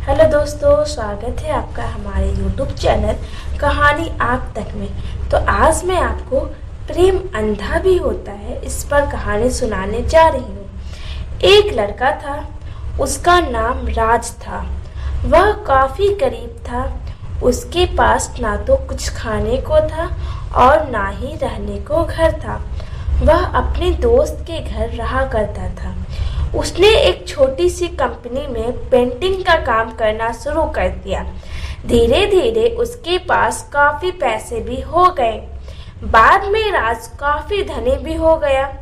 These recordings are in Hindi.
हेलो दोस्तों, स्वागत है आपका हमारे YouTube चैनल कहानी आग तक में। तो आज मैं आपको प्रेम अंधा भी होता है इस पर कहानी सुनाने जा रही हूँ। एक लड़का था, उसका नाम राज था। वह काफ़ी गरीब था। उसके पास ना तो कुछ खाने को था और ना ही रहने को घर था। वह अपने दोस्त के घर रहा करता था। उसने एक छोटी सी कंपनी में पेंटिंग का काम करना शुरू कर दिया। धीरे धीरे उसके पास काफ़ी पैसे भी हो गए। बाद में राज काफ़ी धनी भी हो गया,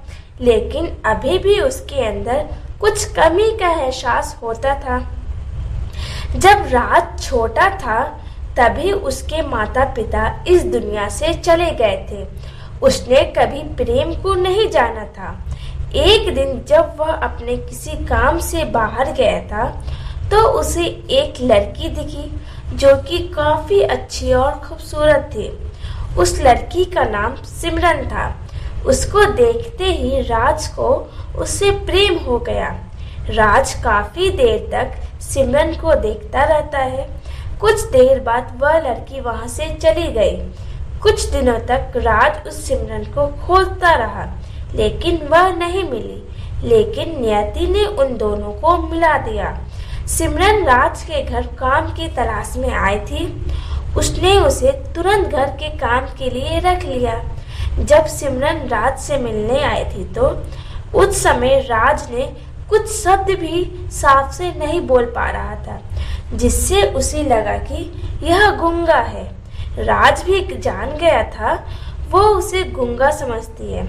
लेकिन अभी भी उसके अंदर कुछ कमी का एहसास होता था। जब राज छोटा था तभी उसके माता पिता इस दुनिया से चले गए थे। उसने कभी प्रेम को नहीं जाना था। एक दिन जब वह अपने किसी काम से बाहर गया था तो उसे एक लड़की दिखी जो कि काफ़ी अच्छी और खूबसूरत थी। उस लड़की का नाम सिमरन था। उसको देखते ही राज को उससे प्रेम हो गया। राज काफ़ी देर तक सिमरन को देखता रहता है। कुछ देर बाद वह लड़की वहाँ से चली गई। कुछ दिनों तक राज उस सिमरन को खोजता रहा, लेकिन वह नहीं मिली। लेकिन नियति ने उन दोनों को मिला दिया। सिमरन राज के घर काम की तलाश में आई थी। उसने उसे तुरंत घर के काम के लिए रख लिया। जब सिमरन राज से मिलने आई थी तो उस समय राज ने कुछ शब्द भी साफ से नहीं बोल पा रहा था, जिससे उसे लगा कि यह गूंगा है। राज भी जान गया था वो उसे गूंगा समझती है।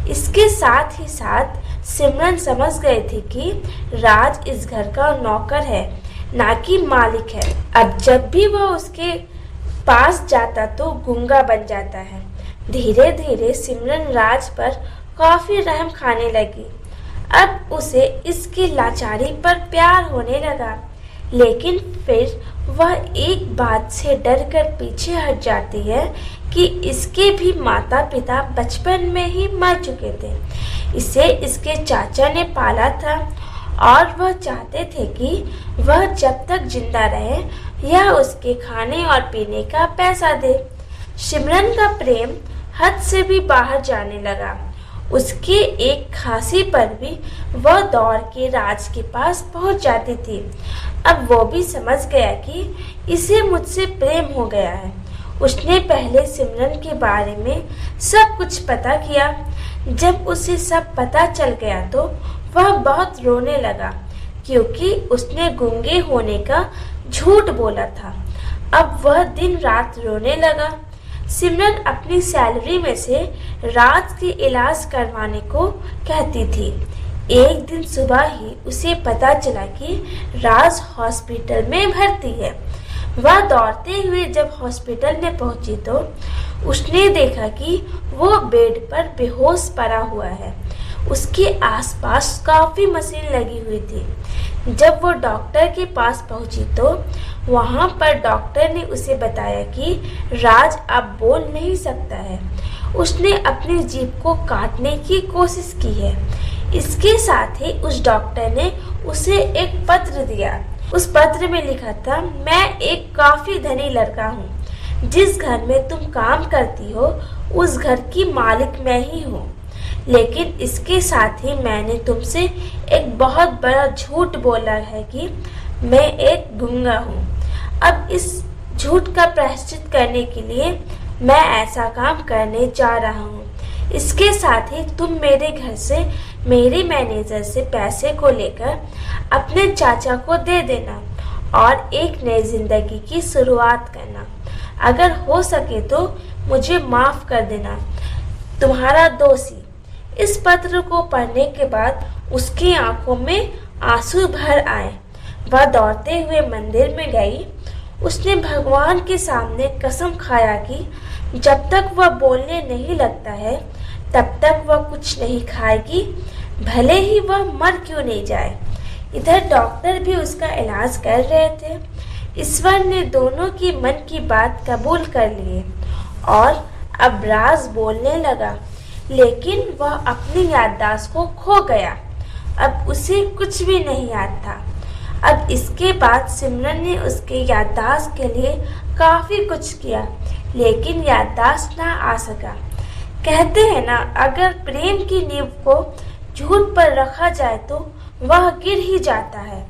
इसके साथ ही साथ सिमरन समझ गई थी कि राज इस घर का नौकर है, ना कि मालिक है। अब जब भी वह उसके पास जाता तो गूंगा बन जाता है। धीरे धीरे सिमरन राज पर काफ़ी रहम खाने लगी। अब उसे इसकी लाचारी पर प्यार होने लगा, लेकिन फिर वह एक बात से डरकर पीछे हट जाती है कि इसके भी माता पिता बचपन में ही मर चुके थे। इसे इसके चाचा ने पाला था और वह चाहते थे कि वह जब तक जिंदा रहे यह उसके खाने और पीने का पैसा दे। सिमरन का प्रेम हद से भी बाहर जाने लगा। उसके एक खांसी पर भी वह दौड़ के राज के पास पहुंच जाती थी। अब वो भी समझ गया कि इसे मुझसे प्रेम हो गया है। उसने पहले सिमरन के बारे में सब कुछ पता किया। जब उसे सब पता चल गया तो वह बहुत रोने लगा, क्योंकि उसने गूंगे होने का झूठ बोला था। अब वह दिन रात रोने लगा। सिमरन अपनी सैलरी में से राज के इलाज करवाने को कहती थी। एक दिन सुबह ही उसे पता चला कि राज हॉस्पिटल में भर्ती है। वह दौड़ते हुए जब हॉस्पिटल में पहुंची तो उसने देखा कि वो बेड पर बेहोश पड़ा हुआ है। उसके आसपास काफ़ी मशीन लगी हुई थी। जब वो डॉक्टर के पास पहुंची तो वहां पर डॉक्टर ने उसे बताया कि राज अब बोल नहीं सकता है। उसने अपनी जीभ को काटने की कोशिश की है। इसके साथ ही उस डॉक्टर ने उसे एक पत्र दिया। उस पत्र में लिखा था, मैं एक काफ़ी धनी लड़का हूँ। जिस घर में तुम काम करती हो उस घर की मालिक मैं ही हूँ। लेकिन इसके साथ ही मैंने तुमसे एक बहुत बड़ा झूठ बोला है कि मैं एक गूंगा हूँ। अब इस झूठ का प्रायश्चित करने के लिए मैं ऐसा काम करने जा रहा हूँ। इसके साथ ही तुम मेरे घर से मेरे मैनेजर से पैसे को लेकर अपने चाचा को दे देना और एक नई जिंदगी की शुरुआत करना। अगर हो सके तो मुझे माफ़ कर देना, तुम्हारा दोषी। इस पत्र को पढ़ने के बाद उसकी आंखों में आंसू भर आए। वह दौड़ते हुए मंदिर में गई। उसने भगवान के सामने कसम खाया कि जब तक वह बोलने नहीं लगता है तब तक वह कुछ नहीं खाएगी, भले ही वह मर क्यों नहीं जाए। इधर डॉक्टर भी उसका इलाज कर रहे थे। ईश्वर ने दोनों की मन की बात कबूल कर लिए और अब राज बोलने लगा, लेकिन वह अपनी याददाश्त को खो गया। अब उसे कुछ भी नहीं याद था। अब इसके बाद सिमरन ने उसके याददाश्त के लिए काफ़ी कुछ किया, लेकिन याददाश्त ना आ सका। कहते हैं ना, अगर प्रेम की नींव को झूठ पर रखा जाए तो वह गिर ही जाता है।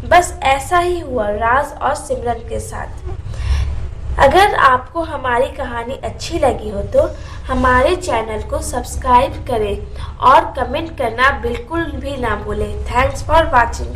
बस ऐसा ही हुआ राज और सिमरन के साथ। अगर आपको हमारी कहानी अच्छी लगी हो तो हमारे चैनल को सब्सक्राइब करें और कमेंट करना बिल्कुल भी ना भूलें। Thanks for watching.